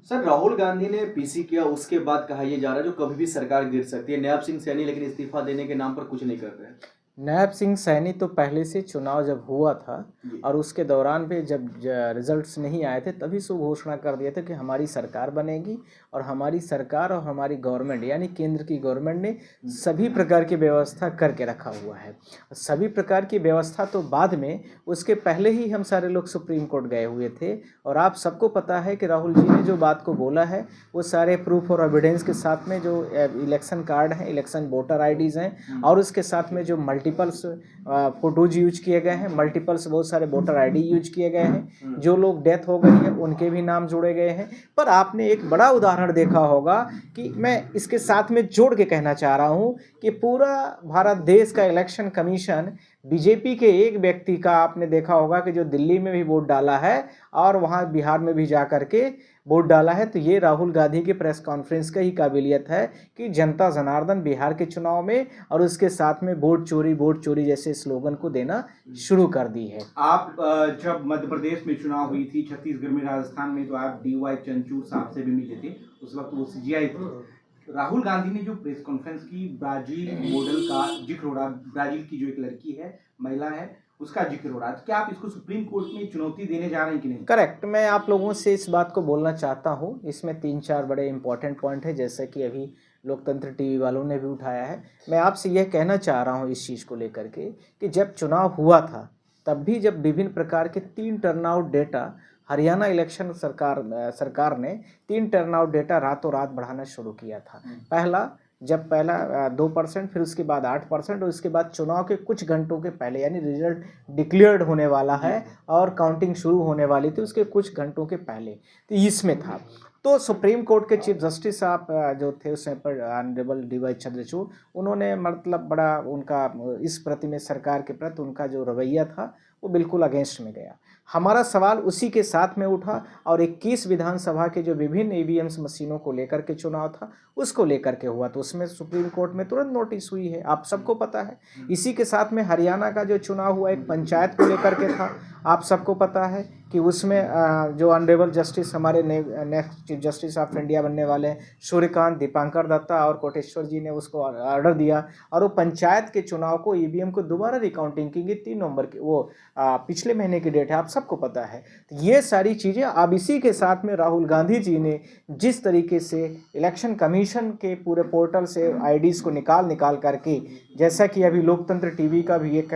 Sir, Rahul Gandhi ने PC किया, उसके बाद कहा यह जा रहा है जो कभी भी सरकार गिर सकती है। नायब सिंह सैनी लेकिन इस्तीफा देने के नाम पर कुछ नहीं कर रहे हैं। नायब सिंह सैनी तो पहले से चुनाव जब हुआ था और उसके दौरान भी जब रिजल्ट्स नहीं आए थे तभी से घोषणा कर दिया था कि हमारी सरकार बनेगी और हमारी सरकार और हमारी गवर्नमेंट यानी केंद्र की गवर्नमेंट ने सभी प्रकार की व्यवस्था करके रखा हुआ है। सभी प्रकार की व्यवस्था तो बाद में, उसके पहले ही हम सारे लोग सुप्रीम कोर्ट गए हुए थे और आप सबको पता है कि राहुल जी ने जो बात को बोला है वो सारे प्रूफ और एविडेंस के साथ में जो इलेक्शन कार्ड हैं, इलेक्शन वोटर आईडीज़ हैं और उसके साथ में जो मल्टीपल्स फोटोज यूज किए गए हैं, मल्टीपल्स बहुत सारे वोटर आईडी यूज किए गए हैं, जो लोग डेथ हो गई है उनके भी नाम जोड़े गए हैं। पर आपने एक बड़ा उदाहरण देखा होगा कि मैं इसके साथ में जोड़ के कहना चाह रहा हूं कि पूरा भारत देश का इलेक्शन कमीशन बीजेपी के एक व्यक्ति का आपने देखा होगा कि जो दिल्ली में भी वोट डाला है और वहां बिहार में भी जा करके वोट डाला है। तो ये राहुल गांधी की प्रेस कॉन्फ्रेंस का ही काबिलियत है कि जनता जनार्दन बिहार के चुनाव में और उसके साथ में वोट चोरी जैसे स्लोगन को देना शुरू कर दी है। आप जब मध्य प्रदेश में चुनाव हुई थी, छत्तीसगढ़ में, राजस्थान में, तो आप DY चंद्रचूड़ साहब से भी मिले थे। उस वक्त वो CGI थे। राहुल गांधी ने जो प्रेस कॉन्फ्रेंस की, ब्राजील मॉडल का जिक्र हो रहा, ब्राजील की जो एक लड़की है, महिला है, उसका जिक्र हो रहा है। क्या आप इसको सुप्रीम कोर्ट में चुनौती देने जा रहे हैं कि नहीं? करेक्ट। मैं आप लोगों से इस बात को बोलना चाहता हूँ। इसमें 3-4 बड़े इंपॉर्टेंट पॉइंट है, जैसे कि अभी लोकतंत्र टीवी वालों ने भी उठाया है। मैं आपसे यह कहना चाह रहा हूँ इस चीज़ को लेकर के कि जब चुनाव हुआ था तब भी जब विभिन्न प्रकार के 3 टर्नआउट डेटा हरियाणा इलेक्शन सरकार ने 3 टर्नआउट डेटा रातों रात बढ़ाना शुरू किया था। पहला 2%, फिर उसके बाद 8% और उसके बाद चुनाव के कुछ घंटों के पहले यानी रिजल्ट डिक्लेयर्ड होने वाला है और काउंटिंग शुरू होने वाली थी उसके कुछ घंटों के पहले, तो इसमें था। तो सुप्रीम कोर्ट के चीफ जस्टिस साहब जो थे उस समय पर ऑनरेबल DY चंद्रचूड़, उन्होंने मतलब बड़ा उनका इस प्रति में सरकार के प्रति उनका जो रवैया था वो बिल्कुल अगेंस्ट में गया। हमारा सवाल उसी के साथ में उठा और 21 विधानसभा के जो विभिन्न EVMs मशीनों को लेकर के चुनाव था उसको लेकर के हुआ, तो उसमें सुप्रीम कोर्ट में तुरंत नोटिस हुई है, आप सबको पता है। इसी के साथ में हरियाणा का जो चुनाव हुआ एक पंचायत को लेकर के था, आप सबको पता है कि उसमें जो ऑनरेबल जस्टिस हमारे next chief justice of India बनने वाले हैं सूर्यकांत, दीपांकर दत्ता और कोटेश्वर जी ने उसको ऑर्डर दिया और वो पंचायत के चुनाव को EVM को दोबारा रिकाउंटिंग की गई 3 नवंबर की, वो पिछले महीने की डेट है, आप सबको पता है। तो ये सारी चीज़ें अब इसी के साथ में राहुल गांधी जी ने जिस तरीके से इलेक्शन कमीशन के पूरे पोर्टल से IDs को निकाल करके, जैसा कि अभी लोकतंत्र टीवी का भी एक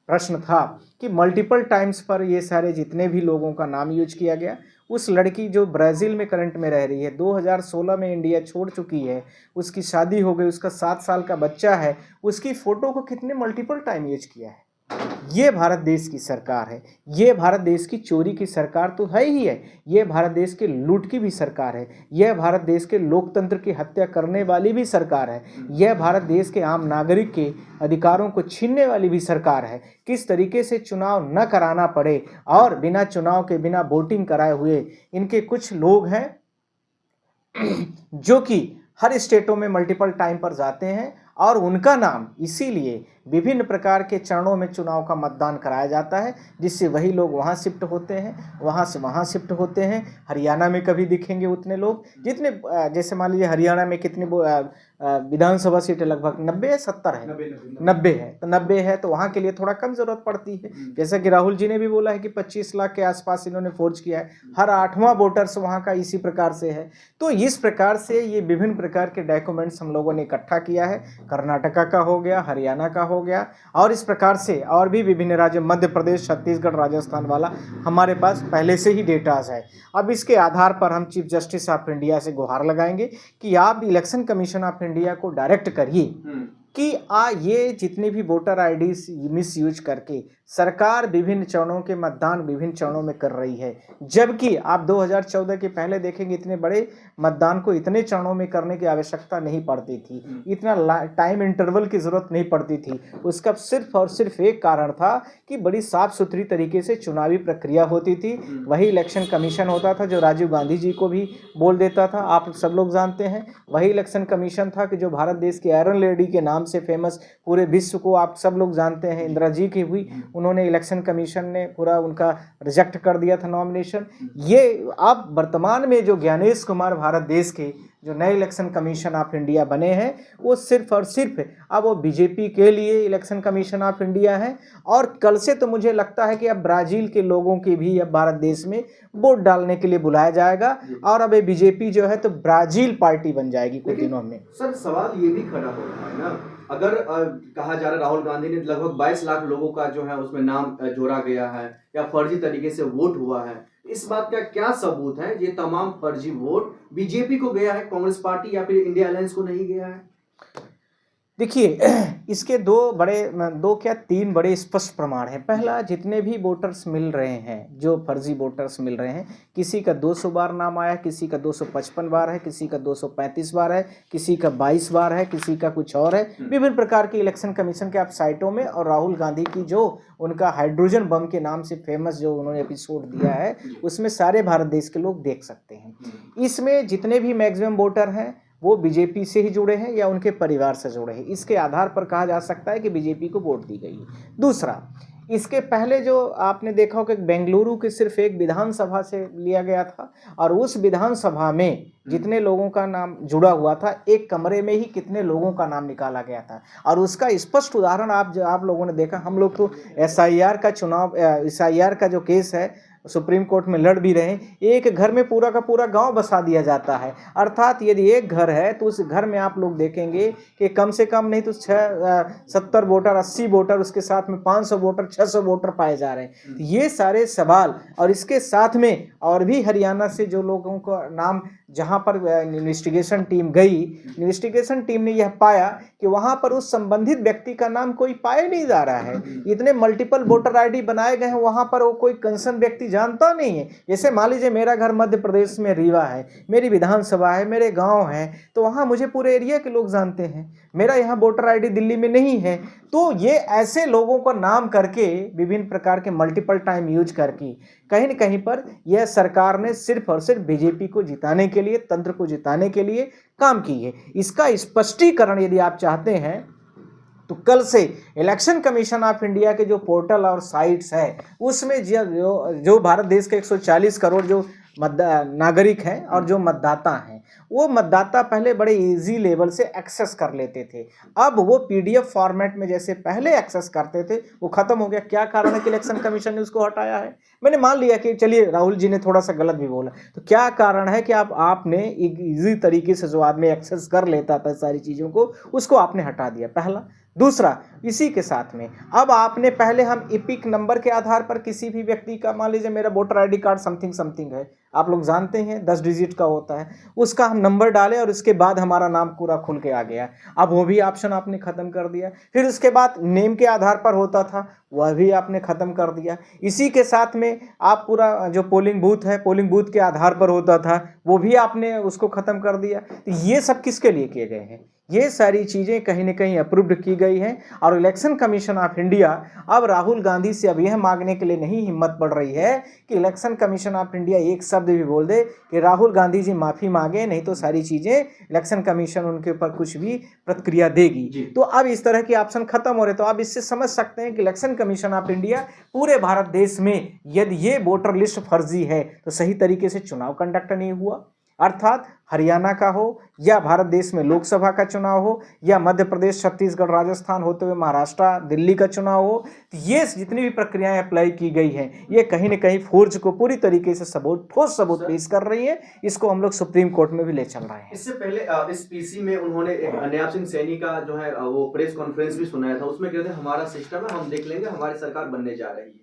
प्रश्न था कि मल्टीपल टाइम्स पर ये सारे जितने भी लोगों का नाम यूज किया गया, उस लड़की जो ब्राज़ील में करंट में रह रही है, 2016 में इंडिया छोड़ चुकी है, उसकी शादी हो गई, उसका 7 साल का बच्चा है, उसकी फ़ोटो को कितने मल्टीपल टाइम यूज किया है। ये भारत देश की सरकार है, ये भारत देश की चोरी की सरकार तो है ही है, ये भारत देश के लूट की भी सरकार है, यह भारत देश के लोकतंत्र की हत्या करने वाली भी सरकार है, यह भारत देश के आम नागरिक के अधिकारों को छीनने वाली भी सरकार है। किस तरीके से चुनाव न कराना पड़े और बिना चुनाव के, बिना वोटिंग कराए हुए इनके कुछ लोग हैं जो कि हर स्टेटों में मल्टीपल टाइम पर जाते हैं और उनका नाम इसीलिए विभिन्न प्रकार के चरणों में चुनाव का मतदान कराया जाता है, जिससे वही लोग वहाँ शिफ्ट होते हैं, वहाँ से वहाँ शिफ्ट होते हैं। हरियाणा में कभी दिखेंगे उतने लोग जितने, जैसे मान लीजिए हरियाणा में कितने विधानसभा सीटें, लगभग 90 है, 70 है, 90 है, तो 90 है तो वहाँ के लिए थोड़ा कम जरूरत पड़ती है। जैसा कि राहुल जी ने भी बोला है कि 25 लाख के आसपास इन्होंने फोर्ज किया है, हर 8वां वोटर्स वहाँ का इसी प्रकार से है। तो इस प्रकार से ये विभिन्न प्रकार के डॉक्यूमेंट्स हम लोगों ने इकट्ठा किया है, कर्नाटका का हो गया, हरियाणा का हो गया और इस प्रकार से और भी विभिन्न राज्य, मध्य प्रदेश, छत्तीसगढ़, राजस्थान वाला हमारे पास पहले से ही डेटाज है। अब इसके आधार पर हम चीफ जस्टिस ऑफ इंडिया से गुहार लगाएंगे कि आप इलेक्शन कमीशन ऑफ इंडिया को डायरेक्ट करिए कि ये जितने भी वोटर IDs मिस यूज करके सरकार विभिन्न चरणों के मतदान विभिन्न चरणों में कर रही है, जबकि आप 2014 के पहले देखेंगे इतने बड़े मतदान को इतने चरणों में करने की आवश्यकता नहीं पड़ती थी, इतना टाइम इंटरवल की जरूरत नहीं पड़ती थी। उसका सिर्फ और सिर्फ एक कारण था कि बड़ी साफ सुथरी तरीके से चुनावी प्रक्रिया होती थी। वही इलेक्शन कमीशन होता था जो राजीव गांधी जी को भी बोल देता था, आप सब लोग जानते हैं। वही इलेक्शन कमीशन था कि जो भारत देश की आयरन लेडी के नाम से फेमस पूरे विश्व को आप सब लोग जानते हैं, इंदिरा जी की हुई, उन्होंने इलेक्शन कमीशन ने पूरा उनका रिजेक्ट कर दिया था नॉमिनेशन। ये अब वर्तमान में जो ज्ञानेश कुमार भारत देश के जो नए इलेक्शन कमीशन ऑफ इंडिया बने हैं वो सिर्फ और सिर्फ अब वो बीजेपी के लिए इलेक्शन कमीशन ऑफ इंडिया है। और कल से तो मुझे लगता है कि अब ब्राज़ील के लोगों के भी अब भारत देश में वोट डालने के लिए बुलाया जाएगा और अब ये बीजेपी जो है तो ब्राज़ील पार्टी बन जाएगी कुछ दिनों में। सर सवाल ये भी खड़ा हो रहा है ना, अगर कहा जा रहा है राहुल गांधी ने लगभग 22 लाख लोगों का जो है उसमें नाम जोड़ा गया है या फर्जी तरीके से वोट हुआ है, इस बात का क्या सबूत है ये तमाम फर्जी वोट बीजेपी को गया है, कांग्रेस पार्टी या फिर इंडिया अलायंस को नहीं गया है? देखिए इसके दो क्या तीन बड़े स्पष्ट प्रमाण हैं। पहला, जितने भी वोटर्स मिल रहे हैं, जो फर्जी वोटर्स मिल रहे हैं, किसी का 200 बार नाम आया, किसी का 255 बार है, किसी का 235 बार है, किसी का 22 बार है, किसी का कुछ और है। विभिन्न प्रकार की इलेक्शन कमीशन के आप साइटों में और राहुल गांधी की जो उनका हाइड्रोजन बम के नाम से फेमस जो उन्होंने एपिसोड दिया है उसमें सारे भारत देश के लोग देख सकते हैं। इसमें जितने भी मैक्सिमम वोटर हैं वो बीजेपी से ही जुड़े हैं या उनके परिवार से जुड़े हैं, इसके आधार पर कहा जा सकता है कि बीजेपी को वोट दी गई है। दूसरा, इसके पहले जो आपने देखा हो कि बेंगलुरु के सिर्फ एक विधानसभा से लिया गया था और उस विधानसभा में जितने लोगों का नाम जुड़ा हुआ था, एक कमरे में ही कितने लोगों का नाम निकाला गया था। और उसका स्पष्ट उदाहरण आप लोगों ने देखा। हम लोग तो SIR का जो केस है सुप्रीम कोर्ट में लड़ भी रहे हैं। एक घर में पूरा का पूरा गांव बसा दिया जाता है, अर्थात यदि एक घर है तो उस घर में आप लोग देखेंगे कि कम से कम नहीं तो 70 वोटर, 80 वोटर, उसके साथ में 500 वोटर, 600 वोटर पाए जा रहे हैं। तो ये सारे सवाल, और इसके साथ में और भी हरियाणा से जो लोगों का नाम, जहां पर इन्वेस्टिगेशन टीम गई, इन्वेस्टिगेशन टीम ने यह पाया कि वहां पर उस संबंधित व्यक्ति का नाम कोई पाया नहीं जा रहा है। इतने मल्टीपल वोटर ID बनाए गए हैं, वहां पर वो कोई कंसर्न व्यक्ति जानता नहीं है। जैसे मान लीजिए मेरा घर मध्य प्रदेश में रीवा है, मेरी विधानसभा है, मेरे गांव है, तो वहां मुझे पूरे एरिया के लोग जानते हैं। मेरा यहाँ वोटर ID दिल्ली में नहीं है। तो ये ऐसे लोगों का नाम करके विभिन्न प्रकार के मल्टीपल टाइम यूज करके कहीं न कहीं पर यह सरकार ने सिर्फ और सिर्फ बीजेपी को जिताने के लिए, तंत्र को जिताने के लिए काम की है। इसका स्पष्टीकरण यदि आप चाहते हैं तो कल से इलेक्शन कमीशन ऑफ इंडिया के जो पोर्टल और साइट्स है उसमें जो भारत देश के 140 करोड़ जो नागरिक हैं और जो मतदाता हैं, वो मतदाता पहले बड़े इजी लेवल से एक्सेस कर लेते थे। अब वो PDF फॉर्मेट में जैसे पहले एक्सेस करते थे वो खत्म हो गया। क्या कारण है कि इलेक्शन कमीशन ने उसको हटाया है? मैंने मान लिया कि चलिए राहुल जी ने थोड़ा सा गलत भी बोला, तो क्या कारण है कि आपने एक इजी तरीके से जो आदमी एक्सेस कर लेता था सारी चीज़ों को, उसको आपने हटा दिया, पहला। दूसरा, इसी के साथ में अब आपने पहले हम इपिक नंबर के आधार पर किसी भी व्यक्ति का, मान लीजिए मेरा voter ID card something something है, आप लोग जानते हैं 10 डिजिट का होता है, उसका हम नंबर डालें और उसके बाद हमारा नाम पूरा खुल के आ गया। अब वो भी ऑप्शन आपने ख़त्म कर दिया। फिर उसके बाद नेम के आधार पर होता था, वह भी आपने ख़त्म कर दिया। इसी के साथ में आप पूरा जो पोलिंग बूथ है, पोलिंग बूथ के आधार पर होता था, वो भी आपने उसको ख़त्म कर दिया। तो ये सब किसके लिए किए गए हैं? ये सारी चीज़ें कहीं न कहीं अप्रूव्ड की गई हैं। और इलेक्शन कमीशन ऑफ इंडिया अब राहुल गांधी से अब यह मांगने के लिए नहीं हिम्मत पड़ रही है कि इलेक्शन कमीशन ऑफ इंडिया एक शब्द भी बोल दे कि राहुल गांधी जी माफ़ी मांगे, नहीं तो सारी चीज़ें इलेक्शन कमीशन उनके ऊपर कुछ भी प्रतिक्रिया देगी। तो अब इस तरह के ऑप्शन खत्म हो रहे। तो आप इससे समझ सकते हैं कि इलेक्शन कमीशन ऑफ इंडिया पूरे भारत देश में यदि ये वोटर लिस्ट फर्जी है तो सही तरीके से चुनाव कंडक्ट नहीं हुआ। अर्थात हरियाणा का हो या भारत देश में लोकसभा का चुनाव हो या मध्य प्रदेश, छत्तीसगढ़, राजस्थान होते हुए महाराष्ट्र, दिल्ली का चुनाव हो, तो ये जितनी भी प्रक्रियाएं अप्लाई की गई हैं ये कहीं न कहीं फौज को पूरी तरीके से ठोस सबूत पेश कर रही है। इसको हम लोग सुप्रीम कोर्ट में भी ले चल रहे हैं। इससे पहले इस PC में उन्होंने नयाब सिंह सैनी का जो है वो प्रेस कॉन्फ्रेंस भी सुनाया था, उसमें कहते हैं हमारा सिस्टम है, हम देख लेंगे, हमारी सरकार बनने जा रही है।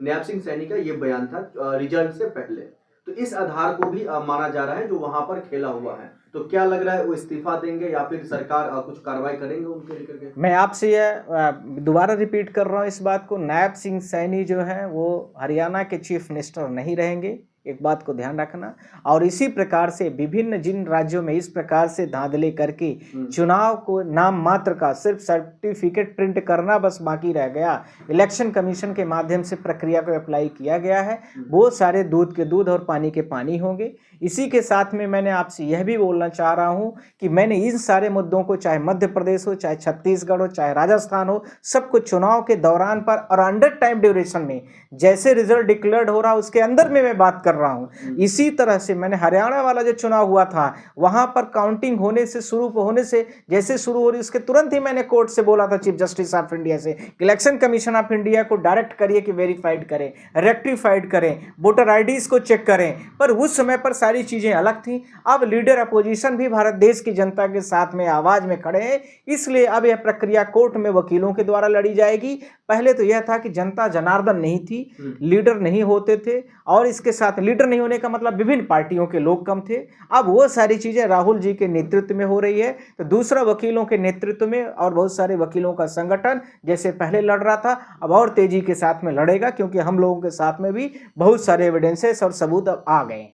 नयाब सिंह सैनी का ये बयान था रिजल्ट से पहले। तो इस आधार को भी माना जा रहा है जो वहां पर खेला हुआ है। तो क्या लग रहा है वो इस्तीफा देंगे या फिर सरकार कुछ कार्रवाई करेंगे उनके लेकर के? मैं आपसे यह दोबारा रिपीट कर रहा हूँ इस बात को, नायब सिंह सैनी जो है वो हरियाणा के चीफ मिनिस्टर नहीं रहेंगे, एक बात को ध्यान रखना। और इसी प्रकार से विभिन्न जिन राज्यों में इस प्रकार से धांधली करके चुनाव को नाम मात्र का सिर्फ सर्टिफिकेट प्रिंट करना बस बाकी रह गया, इलेक्शन कमीशन के माध्यम से प्रक्रिया को अप्लाई किया गया है, वो सारे दूध के दूध और पानी के पानी होंगे। इसी के साथ में मैंने आपसे यह भी बोलना चाह रहा हूं कि मैंने इन सारे मुद्दों को, चाहे मध्य प्रदेश हो, चाहे छत्तीसगढ़ हो, चाहे राजस्थान हो, सबको चुनाव के दौरान पर और अंडर टाइम ड्यूरेशन में जैसे रिजल्ट डिक्लेयर्ड हो रहा है उसके अंदर में मैं बात कर रहा हूं। इसी तरह से मैंने हरियाणा वाला जो चुनाव हुआ था वहां पर काउंटिंग होने से जैसे शुरू हो रही उसके तुरंत ही मैंने कोर्ट से बोला था, चीफ जस्टिस ऑफ इंडिया से, इलेक्शन कमीशन ऑफ इंडिया को डायरेक्ट करिए कि वेरीफाइड करें, रेक्टिफाइड करें, वोटर आईडीज को चेक करें। पर उस समय पर सारी चीजें अलग थी। अब लीडर अपोजिशन भी भारत देश की जनता के साथ में आवाज में खड़े हैं, इसलिए अब यह प्रक्रिया कोर्ट में वकीलों के द्वारा लड़ी जाएगी। पहले तो यह था कि जनता जनार्दन नहीं थी, लीडर नहीं होते थे, और इसके साथ लीडर नहीं होने का मतलब विभिन्न पार्टियों के लोग कम थे। अब वो सारी चीजें राहुल जी के नेतृत्व में हो रही है, तो दूसरा वकीलों के नेतृत्व में और बहुत सारे वकीलों का संगठन जैसे पहले लड़ रहा था अब और तेजी के साथ में लड़ेगा, क्योंकि हम लोगों के साथ में भी बहुत सारे एविडेंसेस और सबूत अब आ गए।